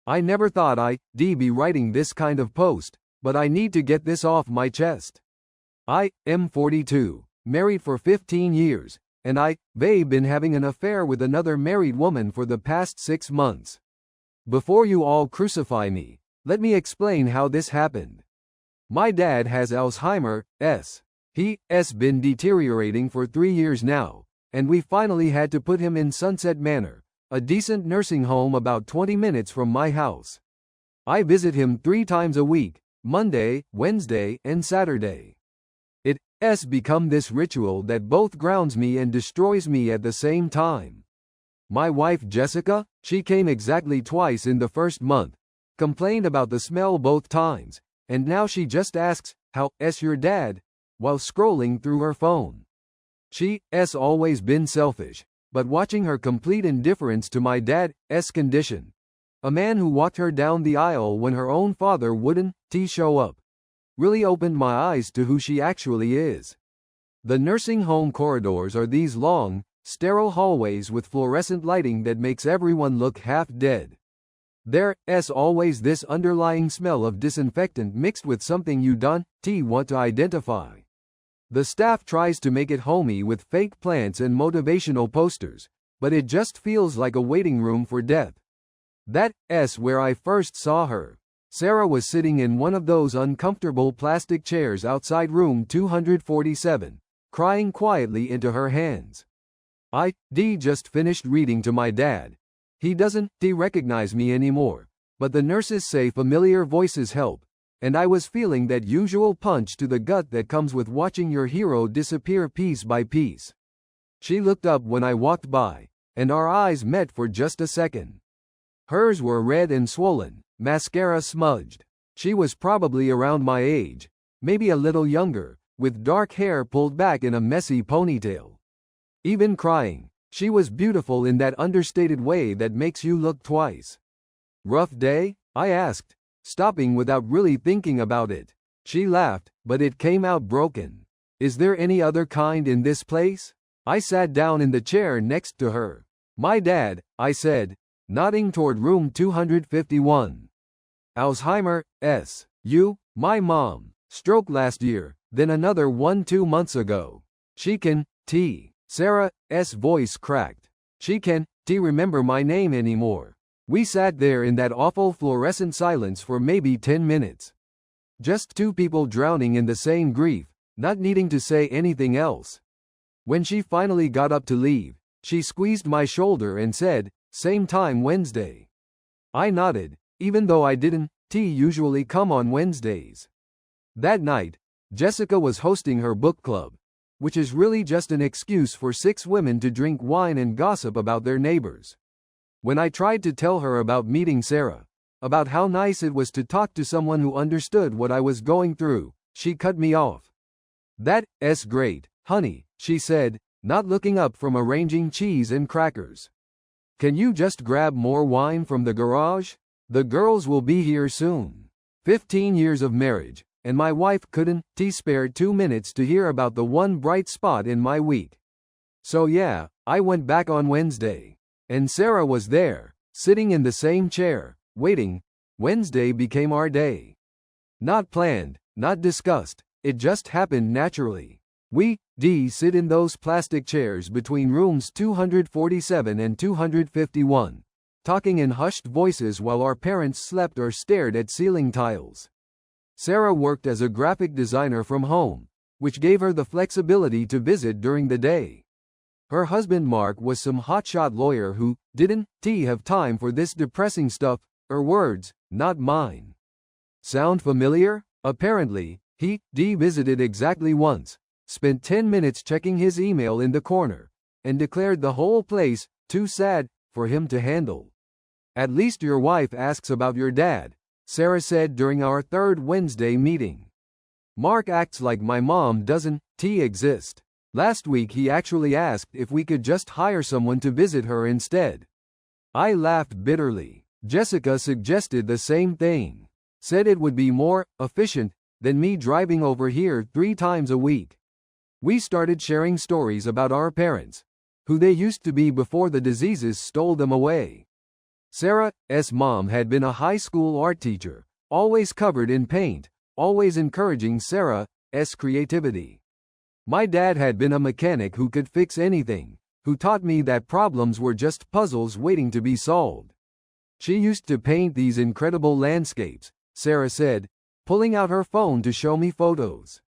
I never thought I'd be writing this kind of post, but I need to get this off my chest. I am 42, married for 15 years, and I've been having an affair with another married woman for the past 6 months. Before you all crucify me, let me explain how this happened. My dad has Alzheimer's. He's been deteriorating for 3 years now, and we finally had to put him in Sunset Manor, a decent nursing home about 20 minutes from my house. I visit him 3 times a week, Monday, Wednesday, and Saturday. It's become this ritual that both grounds me and destroys me at the same time. My wife Jessica, she came exactly twice in the first month, complained about the smell both times, and now she just asks, "How's your dad?" while scrolling through her phone. She's always been selfish, but watching her complete indifference to my dad's condition, a man who walked her down the aisle when her own father wouldn't show up, really opened my eyes to who she actually is. The nursing home corridors are these long, sterile hallways with fluorescent lighting that makes everyone look half dead. There's always this underlying smell of disinfectant mixed with something you don't want to identify. The staff tries to make it homey with fake plants and motivational posters, but it just feels like a waiting room for death. That's where I first saw her. Sarah was sitting in one of those uncomfortable plastic chairs outside room 247, crying quietly into her hands. I just finished reading to my dad. He doesn't recognize me anymore, but the nurses say familiar voices help, and I was feeling that usual punch to the gut that comes with watching your hero disappear piece by piece. She looked up when I walked by, and our eyes met for just a second. Hers were red and swollen, mascara smudged. She was probably around my age, maybe a little younger, with dark hair pulled back in a messy ponytail. Even crying, she was beautiful in that understated way that makes you look twice. "Rough day?" I asked, stopping without really thinking about it. She laughed, but it came out broken. "Is there any other kind in this place?" I sat down in the chair next to her. "My dad," I said, nodding toward room 251. "Alzheimer's. My mom. Stroke last year, then another one 2 months ago. She can Sarah's voice cracked. She can remember my name anymore." We sat there in that awful fluorescent silence for maybe 10 minutes. Just 2 people drowning in the same grief, not needing to say anything else. When she finally got up to leave, she squeezed my shoulder and said, "Same time Wednesday." I nodded, even though I didn't usually come on Wednesdays. That night, Jessica was hosting her book club, which is really just an excuse for 6 women to drink wine and gossip about their neighbors. When I tried to tell her about meeting Sarah, about how nice it was to talk to someone who understood what I was going through, she cut me off. "That's great, honey," she said, not looking up from arranging cheese and crackers. "Can you just grab more wine from the garage? The girls will be here soon." 15 years of marriage, and my wife couldn't spare 2 minutes to hear about the one bright spot in my week. So yeah, I went back on Wednesday. And Sarah was there, sitting in the same chair, waiting. Wednesday became our day. Not planned, not discussed, it just happened naturally. We sit in those plastic chairs between rooms 247 and 251, talking in hushed voices while our parents slept or stared at ceiling tiles. Sarah worked as a graphic designer from home, which gave her the flexibility to visit during the day. Her husband Mark was some hotshot lawyer who didn't have time for this depressing stuff, her words, not mine. Sound familiar? Apparently, he visited exactly once, spent 10 minutes checking his email in the corner, and declared the whole place too sad for him to handle. "At least your wife asks about your dad," Sarah said during our 3rd Wednesday meeting. "Mark acts like my mom doesn't exist. Last week he actually asked if we could just hire someone to visit her instead." I laughed bitterly. Jessica suggested the same thing. Said it would be more efficient than me driving over here 3 times a week. We started sharing stories about our parents, who they used to be before the diseases stole them away. Sarah's mom had been a high school art teacher, always covered in paint, always encouraging Sarah's creativity. My dad had been a mechanic who could fix anything, who taught me that problems were just puzzles waiting to be solved. She used to paint these incredible landscapes, Sarah said, pulling out her phone to show me photos.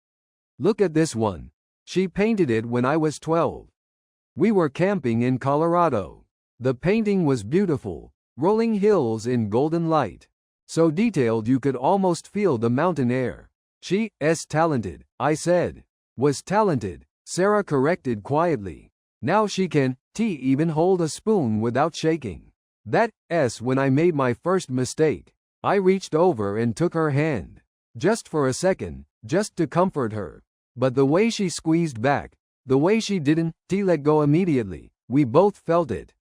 Look at this one. She painted it when I was 12. We were camping in Colorado. The painting was beautiful, rolling hills in golden light. So detailed you could almost feel the mountain air. She's talented, I said. Was talented, Sarah corrected quietly. Now she can even hold a spoon without shaking. That's when I made my first mistake. I reached over and took her hand. Just for a second, just to comfort her. But the way she squeezed back, the way she didn't let go immediately, we both felt it.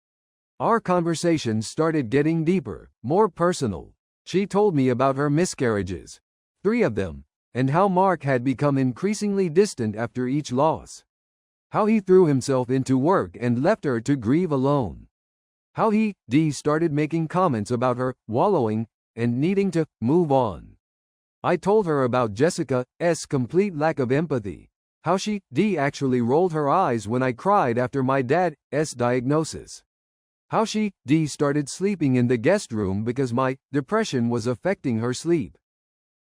Our conversations started getting deeper, more personal. She told me about her miscarriages, 3 of them, and how Mark had become increasingly distant after each loss. How he threw himself into work and left her to grieve alone. How he started making comments about her wallowing and needing to move on. I told her about Jessica's complete lack of empathy, how she actually rolled her eyes when I cried after my dad's diagnosis. How she started sleeping in the guest room because my depression was affecting her sleep.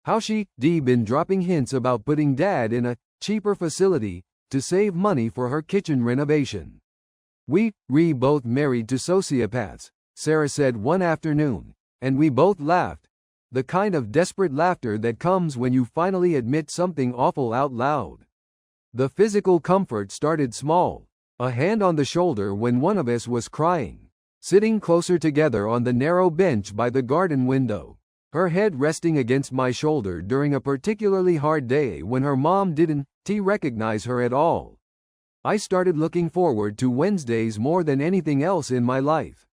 How she been dropping hints about putting dad in a cheaper facility to save money for her kitchen renovation. We both married to sociopaths, Sarah said one afternoon, and we both laughed. The kind of desperate laughter that comes when you finally admit something awful out loud. The physical comfort started small. A hand on the shoulder when one of us was crying. Sitting closer together on the narrow bench by the garden window. Her head resting against my shoulder during a particularly hard day when her mom didn't recognize her at all. I started looking forward to Wednesdays more than anything else in my life.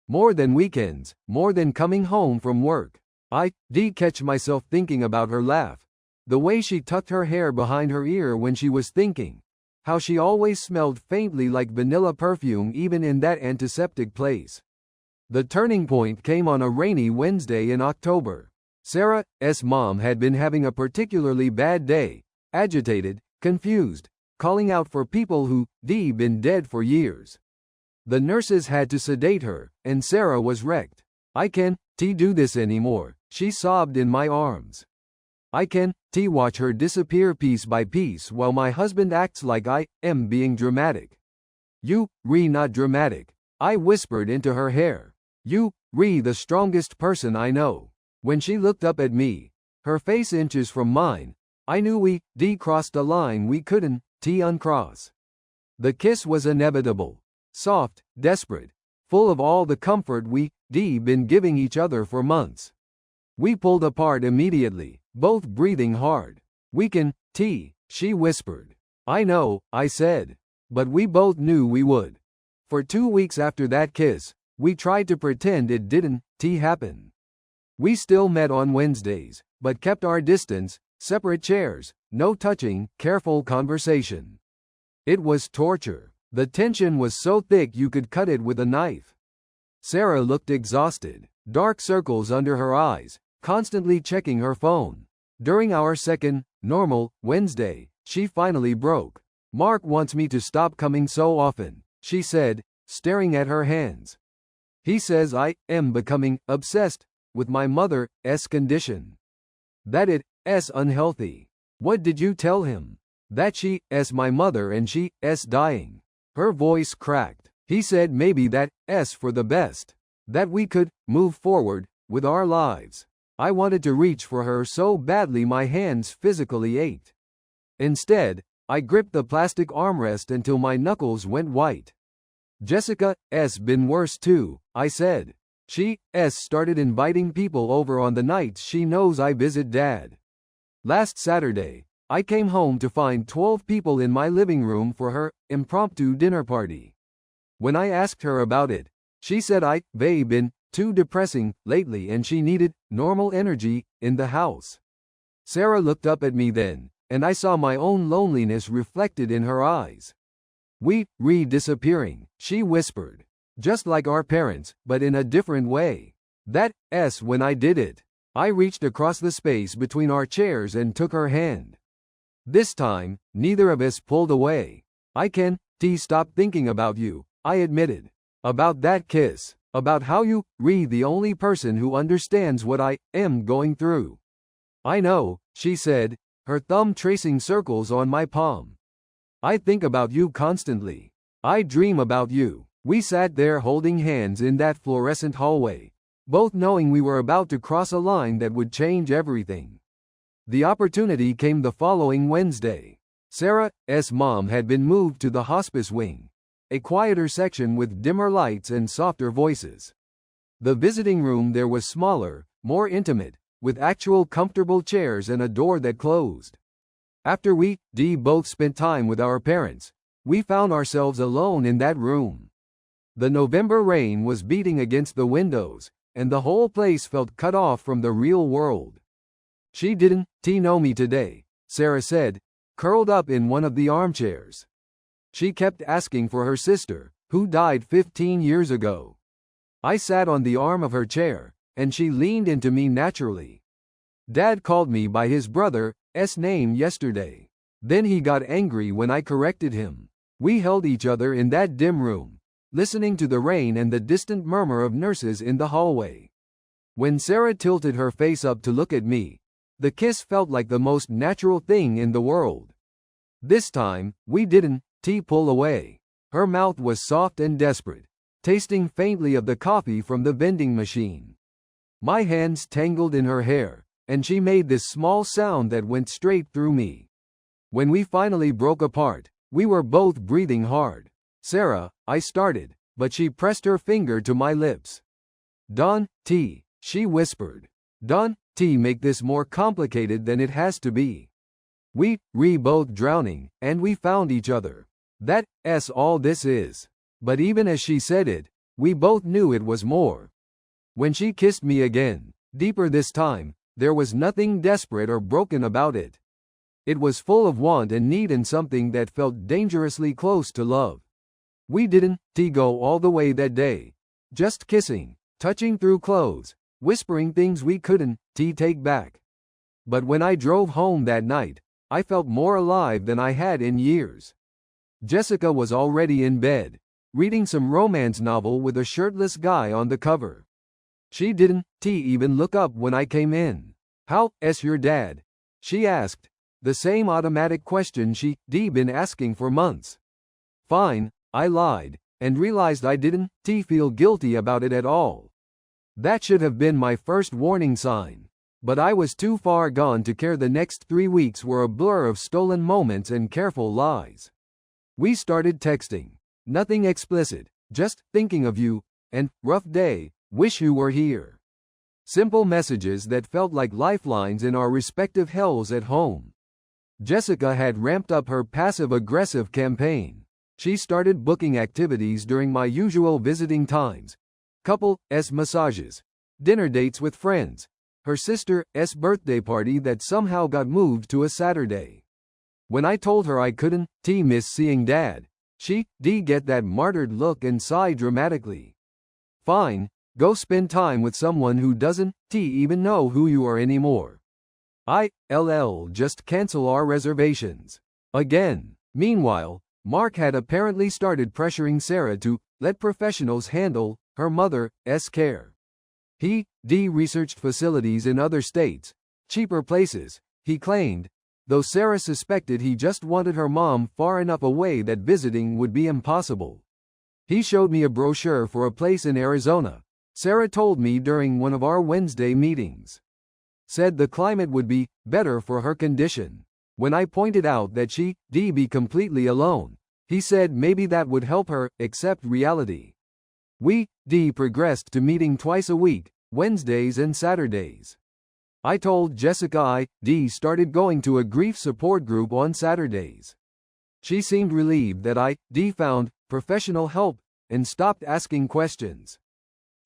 More than weekends, more than coming home from work. I catch myself thinking about her laugh. The way she tucked her hair behind her ear when she was thinking. How she always smelled faintly like vanilla perfume even in that antiseptic place. The turning point came on a rainy Wednesday in October. Sarah's mom had been having a particularly bad day, agitated, confused, calling out for people who been dead for years. The nurses had to sedate her, and Sarah was wrecked. I can't do this anymore, she sobbed in my arms. I can't watch her disappear piece by piece while my husband acts like I am being dramatic. You not dramatic, I whispered into her hair. You the strongest person I know. When she looked up at me, her face inches from mine, I knew we crossed a line we couldn't uncross. The kiss was inevitable, soft, desperate, full of all the comfort we been giving each other for months. We pulled apart immediately, both breathing hard. We can she whispered. I know, I said. But we both knew we would. For 2 weeks after that kiss, we tried to pretend it didn't happen. We still met on Wednesdays, but kept our distance, separate chairs, no touching, careful conversation. It was torture. The tension was so thick you could cut it with a knife. Sarah looked exhausted, dark circles under her eyes, constantly checking her phone. During our second, normal, Wednesday, she finally broke. Mark wants me to stop coming so often, she said, staring at her hands. He says I am becoming obsessed with my mother's condition. That it's unhealthy. What did you tell him? That she's my mother and she's dying. Her voice cracked. He said maybe that's for the best. That we could move forward with our lives. I wanted to reach for her so badly my hands physically ached. Instead, I gripped the plastic armrest until my knuckles went white. Jessica's been worse too, I said. She's started inviting people over on the nights she knows I visit Dad. Last Saturday, I came home to find 12 people in my living room for her impromptu dinner party. When I asked her about it, she said they've been too depressing lately and she needed normal energy in the house. Sarah looked up at me then, and I saw my own loneliness reflected in her eyes. We disappearing, she whispered. Just like our parents, but in a different way. That's when I did it. I reached across the space between our chairs and took her hand. This time, neither of us pulled away. I can't stop thinking about you, I admitted. About that kiss. About how you the only person who understands what I am going through. I know, she said, her thumb tracing circles on my palm. I think about you constantly. I dream about you. We sat there holding hands in that fluorescent hallway, both knowing we were about to cross a line that would change everything. The opportunity came the following Wednesday. Sarah's mom had been moved to the hospice wing, a quieter section with dimmer lights and softer voices. The visiting room there was smaller, more intimate, with actual comfortable chairs and a door that closed. After we both spent time with our parents, we found ourselves alone in that room. The November rain was beating against the windows, and the whole place felt cut off from the real world. She didn't know me today, Sarah said, curled up in one of the armchairs. She kept asking for her sister, who died 15 years ago. I sat on the arm of her chair, and she leaned into me naturally. Dad called me by his brother's name yesterday. Then he got angry when I corrected him. We held each other in that dim room, listening to the rain and the distant murmur of nurses in the hallway. When Sarah tilted her face up to look at me, the kiss felt like the most natural thing in the world. This time, we didn't pull away. Her mouth was soft and desperate, tasting faintly of the coffee from the vending machine. My hands tangled in her hair, and she made this small sound that went straight through me. When we finally broke apart, we were both breathing hard. Sarah, I started, but she pressed her finger to my lips. Don't, she whispered. Don't make this more complicated than it has to be. We both drowning, and we found each other. That's all this is. But even as she said it, we both knew it was more. When she kissed me again, deeper this time, there was nothing desperate or broken about it. It was full of want and need and something that felt dangerously close to love. We didn't go all the way that day. Just kissing, touching through clothes, whispering things we couldn't take back. But when I drove home that night, I felt more alive than I had in years. Jessica was already in bed, reading some romance novel with a shirtless guy on the cover. She didn't even look up when I came in. How's your dad? She asked, the same automatic question she'd been asking for months. Fine, I lied, and realized I didn't feel guilty about it at all. That should have been my first warning sign. But I was too far gone to care. The next 3 weeks were a blur of stolen moments and careful lies. We started texting. Nothing explicit, just thinking of you, and rough day, wish you were here. Simple messages that felt like lifelines in our respective hells at home. Jessica had ramped up her passive-aggressive campaign. She started booking activities during my usual visiting times. Massages, dinner dates with friends, her sister's birthday party that somehow got moved to a Saturday. When I told her I couldn't miss seeing Dad, she get that martyred look and sigh dramatically. Fine, go spend time with someone who doesn't even know who you are anymore. Just cancel our reservations. Again. Meanwhile, Mark had apparently started pressuring Sarah to let professionals handle her mother's care. He researched facilities in other states, cheaper places, he claimed, though Sarah suspected he just wanted her mom far enough away that visiting would be impossible. He showed me a brochure for a place in Arizona, Sarah told me during one of our Wednesday meetings. Said the climate would be better for her condition. When I pointed out that she'd be completely alone, he said maybe that would help her accept reality. We progressed to meeting twice a week, Wednesdays and Saturdays. I told Jessica I started going to a grief support group on Saturdays. She seemed relieved that I found professional help and stopped asking questions.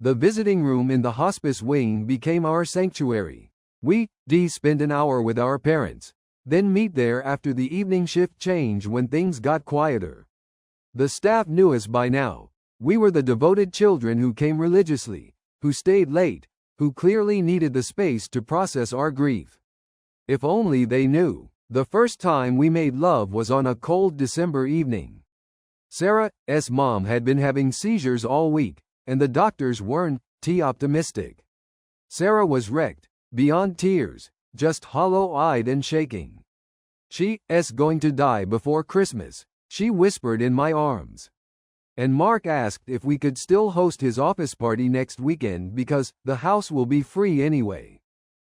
The visiting room in the hospice wing became our sanctuary. We spend an hour with our parents, then meet there after the evening shift change when things got quieter. The staff knew us by now, We were the devoted children who came religiously, who stayed late, who clearly needed the space to process our grief. If only they knew. The first time we made love was on a cold December evening. Sarah's mom had been having seizures all week, and the doctors weren't optimistic. Sarah was wrecked, beyond tears, just hollow-eyed and shaking. She's going to die before Christmas, she whispered in my arms. And Mark asked if we could still host his office party next weekend because the house will be free anyway.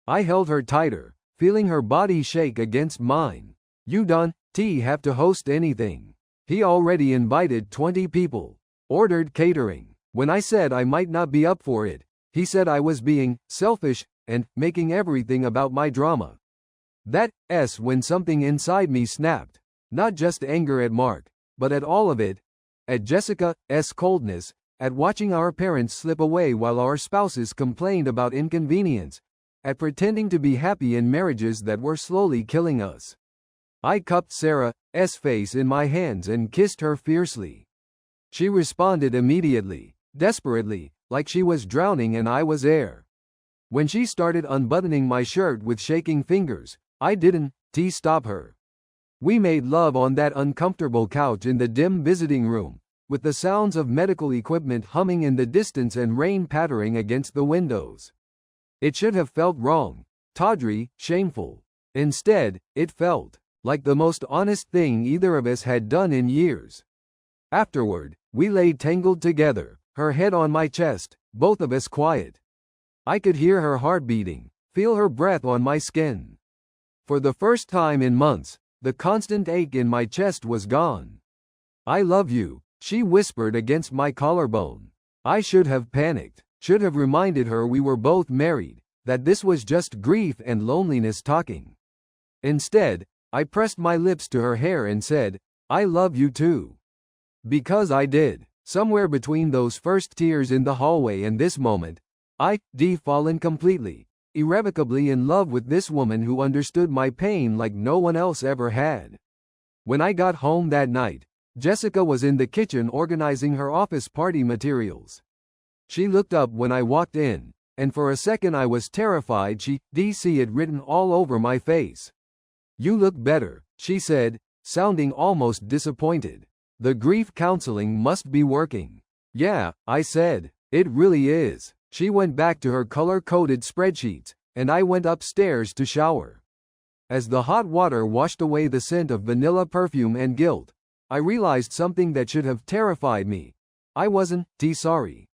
I held her tighter, feeling her body shake against mine. You don't have to host anything. He already invited 20 people, ordered catering. When I said I might not be up for it, he said I was being selfish and making everything about my drama. That's when something inside me snapped. Not just anger at Mark, but at all of it. At Jessica's coldness, at watching our parents slip away while our spouses complained about inconvenience, at pretending to be happy in marriages that were slowly killing us. I cupped Sarah's face in my hands and kissed her fiercely. She responded immediately, desperately, like she was drowning and I was air. When she started unbuttoning my shirt with shaking fingers, I didn't stop her. We made love on that uncomfortable couch in the dim visiting room, with the sounds of medical equipment humming in the distance and rain pattering against the windows. It should have felt wrong, tawdry, shameful. Instead, it felt like the most honest thing either of us had done in years. Afterward, we lay tangled together, her head on my chest, both of us quiet. I could hear her heart beating, feel her breath on my skin. For the first time in months, the constant ache in my chest was gone. I love you, she whispered against my collarbone. I should have panicked, should have reminded her we were both married, that this was just grief and loneliness talking. Instead, I pressed my lips to her hair and said, I love you too. Because I did. Somewhere between those first tears in the hallway and this moment, I'd fallen completely, irrevocably in love with this woman who understood my pain like no one else ever had. When I got home that night, Jessica was in the kitchen organizing her office party materials. She looked up when I walked in, and for a second I was terrified she'd see it written all over my face. You look better, she said, sounding almost disappointed. The grief counseling must be working. Yeah, I said, it really is. She went back to her color-coded spreadsheets, and I went upstairs to shower. As the hot water washed away the scent of vanilla perfume and guilt, I realized something that should have terrified me. I wasn't sorry.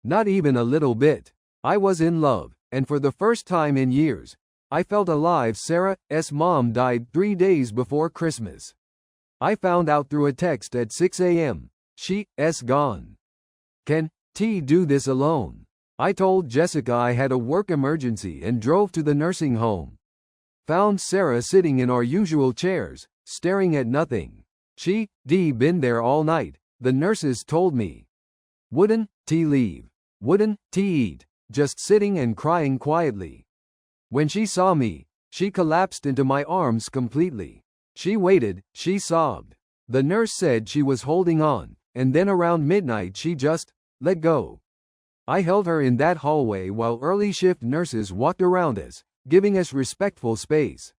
Not even a little bit. I was in love, and for the first time in years, I felt alive. Sarah's mom died 3 days before Christmas. I found out through a text at 6 a.m. She's gone. Can do this alone? I told Jessica I had a work emergency and drove to the nursing home. Found Sarah sitting in our usual chairs, staring at nothing. She'd been there all night, the nurses told me. Wouldn't leave. Wouldn't eat. Just sitting and crying quietly. When she saw me, she collapsed into my arms completely. She waited, she sobbed. The nurse said she was holding on, and then around midnight she just let go. I held her in that hallway while early shift nurses walked around us, giving us respectful space.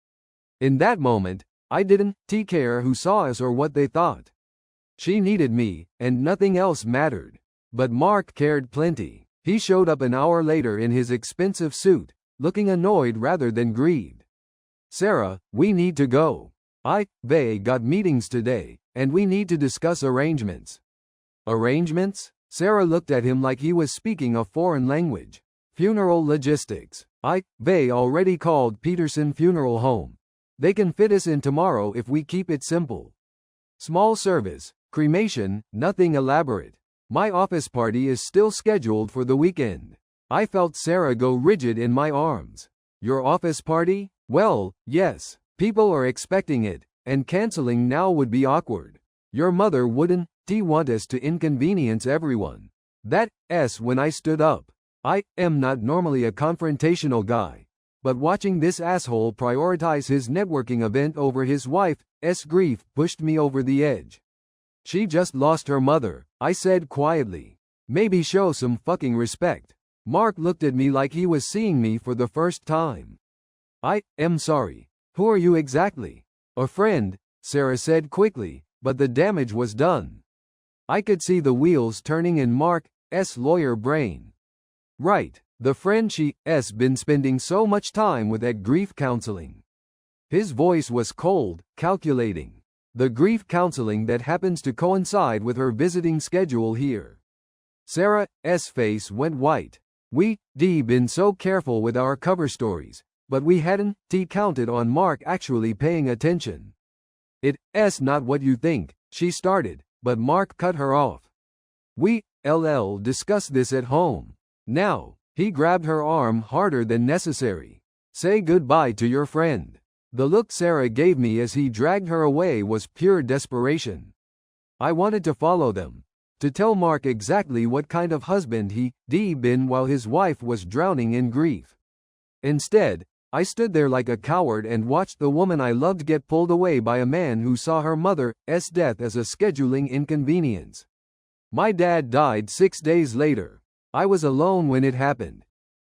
In that moment, I didn't care who saw us or what they thought. She needed me, and nothing else mattered. But Mark cared plenty. He showed up an hour later in his expensive suit, looking annoyed rather than grieved. Sarah, we need to go. They got meetings today, and we need to discuss arrangements. Arrangements? Sarah looked at him like he was speaking a foreign language. Funeral logistics. They already called Peterson Funeral Home. They can fit us in tomorrow if we keep it simple. Small service, cremation, nothing elaborate. My office party is still scheduled for the weekend. I felt Sarah go rigid in my arms. Your office party? Well, yes. People are expecting it, and canceling now would be awkward. Your mother wouldn't want us to inconvenience everyone. That's when I stood up. I am not normally a confrontational guy, but watching this asshole prioritize his networking event over his wife's grief pushed me over the edge. She just lost her mother, I said quietly. Maybe show some fucking respect. Mark looked at me like he was seeing me for the first time. I am sorry. Who are you exactly? A friend, Sarah said quickly, but the damage was done. I could see the wheels turning in Mark's lawyer brain. Right, the friend she's been spending so much time with at grief counseling. His voice was cold, calculating. The grief counseling that happens to coincide with her visiting schedule here. Sarah's face went white. We'd been so careful with our cover stories, but we hadn't counted on Mark actually paying attention. It's not what you think, she started, but Mark cut her off. We'll discuss this at home. Now, he grabbed her arm harder than necessary. Say goodbye to your friend. The look Sarah gave me as he dragged her away was pure desperation. I wanted to follow them, to tell Mark exactly what kind of husband he'd been while his wife was drowning in grief. Instead, I stood there like a coward and watched the woman I loved get pulled away by a man who saw her mother's death as a scheduling inconvenience. My dad died 6 days later. I was alone when it happened.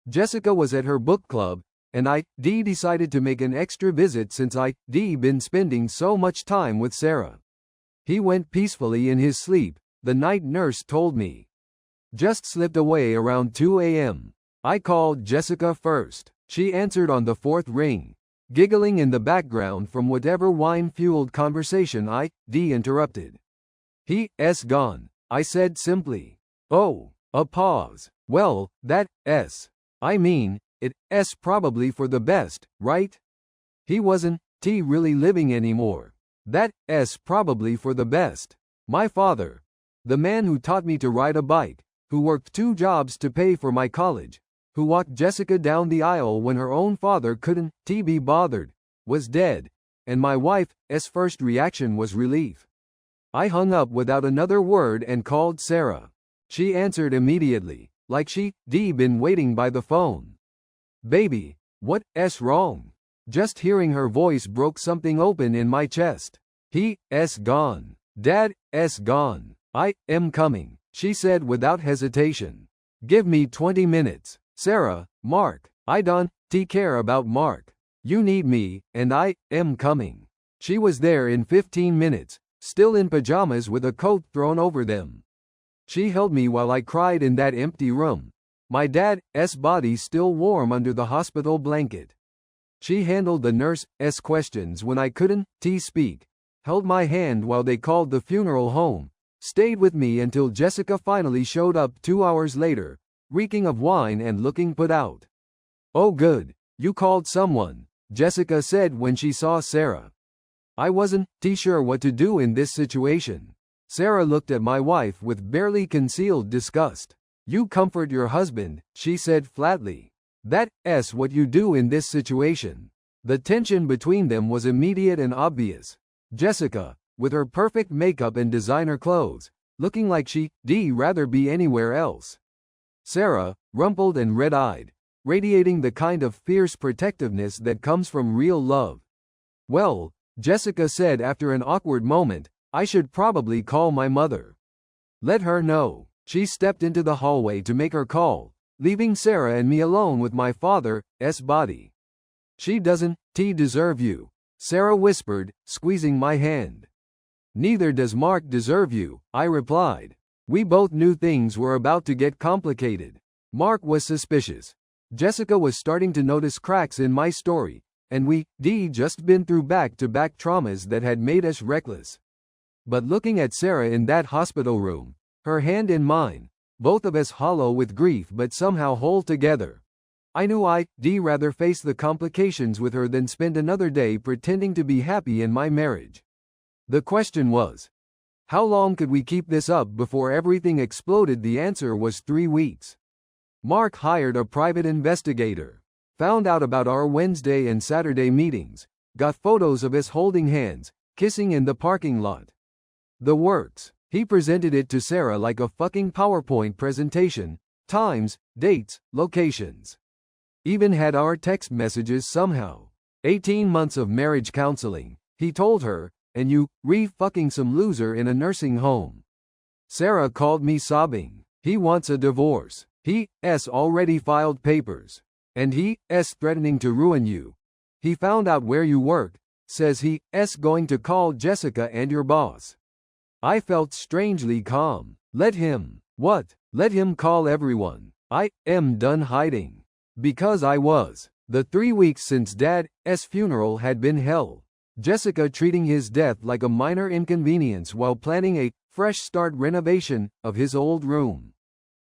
Jessica was at her book club, and I decided to make an extra visit since I'd been spending so much time with Sarah. He went peacefully in his sleep, the night nurse told me. Just slipped away around 2 a.m. I called Jessica first. She answered on the 4th ring, giggling in the background from whatever wine-fueled conversation I'd interrupted. He's gone, I said simply. Oh, a pause. Well, I mean, it's probably for the best, right? He wasn't really living anymore. That's probably for the best. My father, the man who taught me to ride a bike, who worked 2 jobs to pay for my college, who walked Jessica down the aisle when her own father couldn't be bothered, was dead, and my wife's first reaction was relief. I hung up without another word and called Sarah. She answered immediately, like she'd been waiting by the phone. Baby, what's wrong? Just hearing her voice broke something open in my chest. He's gone. Dad's gone. I am coming, she said without hesitation. Give me 20 minutes. Sarah, Mark, I don't care about Mark. You need me, and I am coming. She was there in 15 minutes, still in pajamas with a coat thrown over them. She held me while I cried in that empty room, my dad's body still warm under the hospital blanket. She handled the nurse's questions when I couldn't speak, held my hand while they called the funeral home, stayed with me until Jessica finally showed up 2 hours later, reeking of wine and looking put out. Oh good, you called someone, Jessica said when she saw Sarah. I wasn't sure what to do in this situation. Sarah looked at my wife with barely concealed disgust. You comfort your husband, she said flatly. That's what you do in this situation. The tension between them was immediate and obvious. Jessica, with her perfect makeup and designer clothes, looking like she'd rather be anywhere else. Sarah, rumpled and red-eyed, radiating the kind of fierce protectiveness that comes from real love. Well, Jessica said after an awkward moment, I should probably call my mother. Let her know. She stepped into the hallway to make her call, leaving Sarah and me alone with my father's body. She doesn't deserve you, Sarah whispered, squeezing my hand. Neither does Mark deserve you, I replied. We both knew things were about to get complicated. Mark was suspicious. Jessica was starting to notice cracks in my story, and we'd just been through back-to-back traumas that had made us reckless. But looking at Sarah in that hospital room, her hand in mine, both of us hollow with grief but somehow whole together, I knew I'd rather face the complications with her than spend another day pretending to be happy in my marriage. The question was, how long could we keep this up before everything exploded? The answer was 3 weeks. Mark hired a private investigator, found out about our Wednesday and Saturday meetings, got photos of us holding hands, kissing in the parking lot. The works. He presented it to Sarah like a fucking PowerPoint presentation, times, dates, locations. Even had our text messages somehow. 18 months of marriage counseling, he told her, and you re-fucking some loser in a nursing home. Sarah called me sobbing. He wants a divorce. He's already filed papers. And he's threatening to ruin you. He found out where you work. Says he's going to call Jessica and your boss. I felt strangely calm. Let him. What? Let him call everyone. I am done hiding. Because I was. The 3 weeks since Dad's funeral had been hell. Jessica treating his death like a minor inconvenience while planning a fresh start renovation of his old room.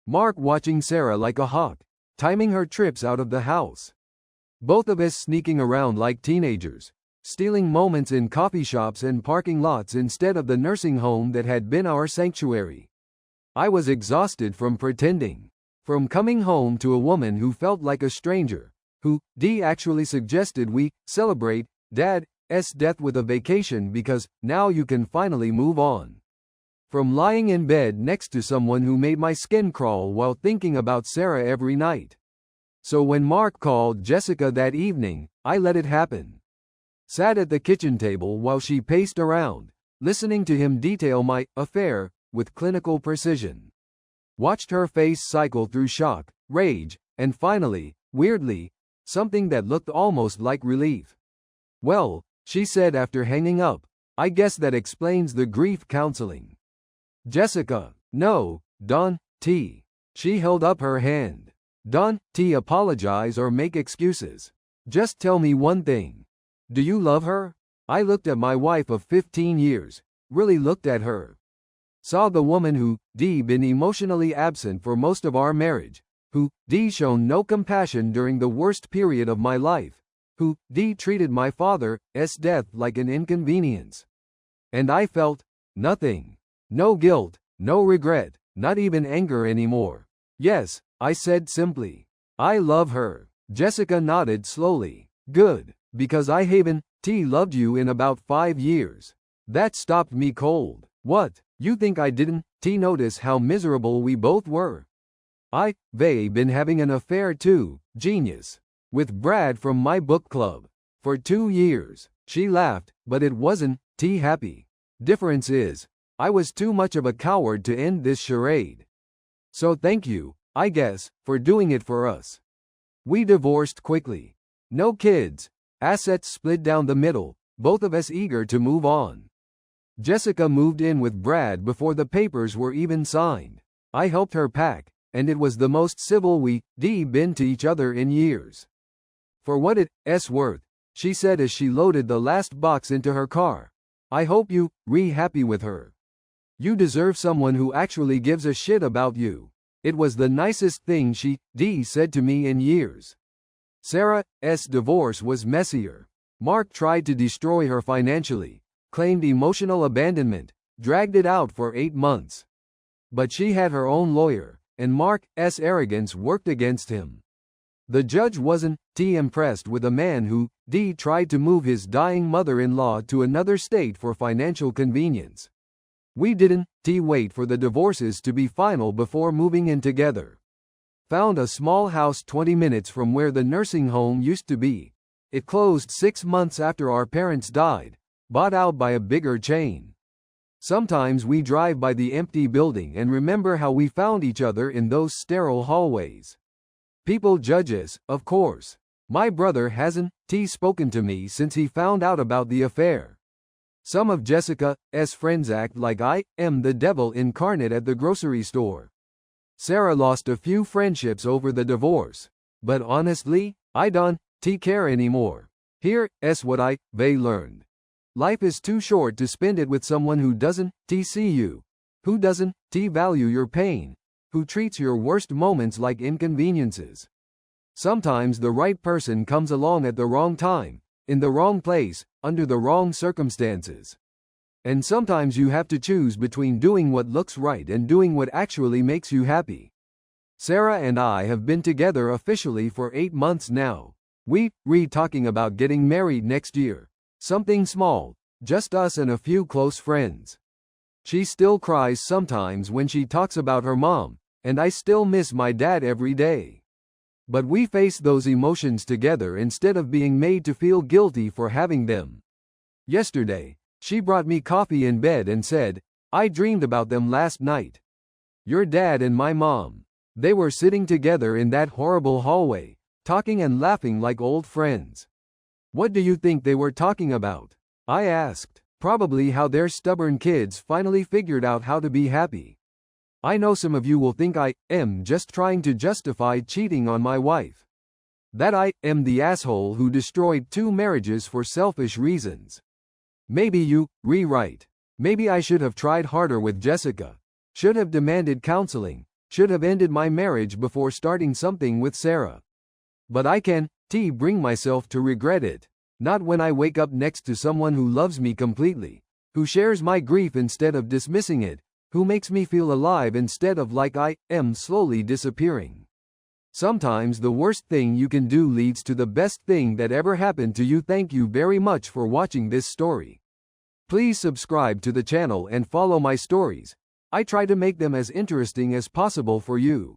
Mark watching Sarah like a hawk, timing her trips out of the house. Both of us sneaking around like teenagers, stealing moments in coffee shops and parking lots instead of the nursing home that had been our sanctuary. I was exhausted from pretending, from coming home to a woman who felt like a stranger, who actually suggested we celebrate Dad's death with a vacation because now you can finally move on. From lying in bed next to someone who made my skin crawl while thinking about Sarah every night. So when Mark called Jessica that evening, I let it happen. Sat at the kitchen table while she paced around, listening to him detail my affair with clinical precision. Watched her face cycle through shock, rage, and finally, weirdly, something that looked almost like relief. Well, she said after hanging up, I guess that explains the grief counseling. Jessica, no, don't. She held up her hand. Don't apologize or make excuses. Just tell me one thing. Do you love her? I looked at my wife of 15 years, really looked at her. Saw the woman who been emotionally absent for most of our marriage, who shown no compassion during the worst period of my life, who treated my father's death like an inconvenience. And I felt nothing. No guilt, no regret, not even anger anymore. Yes, I said simply. I love her. Jessica nodded slowly. Good, because I haven't loved you in about 5 years. That stopped me cold. What, you think I didn't notice how miserable we both were? I've been having an affair too, genius. With Brad from my book club. For 2 years. She laughed, but it wasn't happy. Difference is, I was too much of a coward to end this charade. So thank you, I guess, for doing it for us. We divorced quickly. No kids. Assets split down the middle, both of us eager to move on. Jessica moved in with Brad before the papers were even signed. I helped her pack, and it was the most civil we'd been to each other in years. For what it's worth, she said as she loaded the last box into her car. I hope you happy with her. You deserve someone who actually gives a shit about you. It was the nicest thing she said to me in years. Sarah's divorce was messier. Mark tried to destroy her financially, claimed emotional abandonment, dragged it out for 8 months. But she had her own lawyer, and Mark's arrogance worked against him. The judge wasn't impressed with a man who tried to move his dying mother-in-law to another state for financial convenience. We didn't wait for the divorces to be final before moving in together. Found a small house 20 minutes from where the nursing home used to be. It closed 6 months after our parents died, bought out by a bigger chain. Sometimes we drive by the empty building and remember how we found each other in those sterile hallways. People judge us, of course. My brother hasn't spoken to me since he found out about the affair. Some of Jessica's friends act like I am the devil incarnate at the grocery store. Sarah lost a few friendships over the divorce. But honestly, I don't care anymore. Here's what I've learned. Life is too short to spend it with someone who doesn't see you, who doesn't value your pain, who treats your worst moments like inconveniences. Sometimes the right person comes along at the wrong time, in the wrong place, under the wrong circumstances. And sometimes you have to choose between doing what looks right and doing what actually makes you happy. Sarah and I have been together officially for 8 months now. We're talking about getting married next year. Something small, just us and a few close friends. She still cries sometimes when she talks about her mom, and I still miss my dad every day. But we face those emotions together instead of being made to feel guilty for having them. Yesterday, she brought me coffee in bed and said, I dreamed about them last night. Your dad and my mom. They were sitting together in that horrible hallway, talking and laughing like old friends. What do you think they were talking about? I asked. Probably how their stubborn kids finally figured out how to be happy. I know some of you will think I am just trying to justify cheating on my wife. That I am the asshole who destroyed 2 marriages for selfish reasons. Maybe you rewrite. Maybe I should have tried harder with Jessica. Should have demanded counseling. Should have ended my marriage before starting something with Sarah. But I can't bring myself to regret it. Not when I wake up next to someone who loves me completely, who shares my grief instead of dismissing it, who makes me feel alive instead of like I am slowly disappearing. Sometimes the worst thing you can do leads to the best thing that ever happened to you. Thank you very much for watching this story. Please subscribe to the channel and follow my stories. I try to make them as interesting as possible for you.